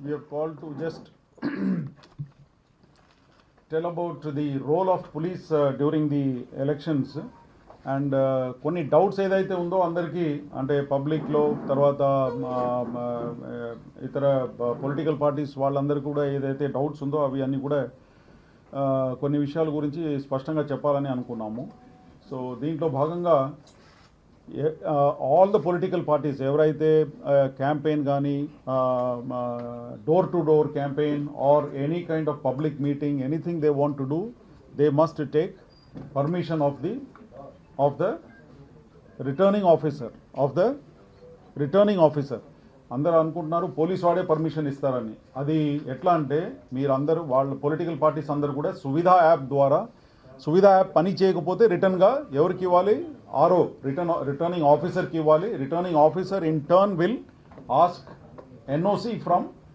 We have called to just tell about the role of police during the elections and కొన్ని doubts ఏదైతే ఉందో అందరికీ అంటే పబ్లిక్లో తర్వాత ఇతర పొలిటికల్ పార్టీస్ వాళ్ళందరికీ కూడా ఏదైతే డౌట్స్ ఉందో అవి అన్నీ కూడా కొన్ని విషయాల గురించి స్పష్టంగా చెప్పాలని అనుకున్నాము. సో దీంట్లో భాగంగా ఆల్ ద పొలిటికల్ పార్టీస్ ఎవరైతే క్యాంపెయిన్ కానీ door to door campaign or any kind of public meeting anything they want to do they must take permission of the returning officer. అందరూ అనుకుంటున్నారు పోలీస్ వాడే పర్మిషన్ ఇస్తారని. అది ఎట్లా అంటే మీరందరూ వాళ్ళ పొలిటికల్ పార్టీస్ అందరూ కూడా సువిధా యాప్ పని చేయకపోతే రిటర్న్గా ఎవరికి ఇవ్వాలి? రిటర్నింగ్ ఆఫీసర్కి ఇవ్వాలి. Returning officer in turn will ask NOC from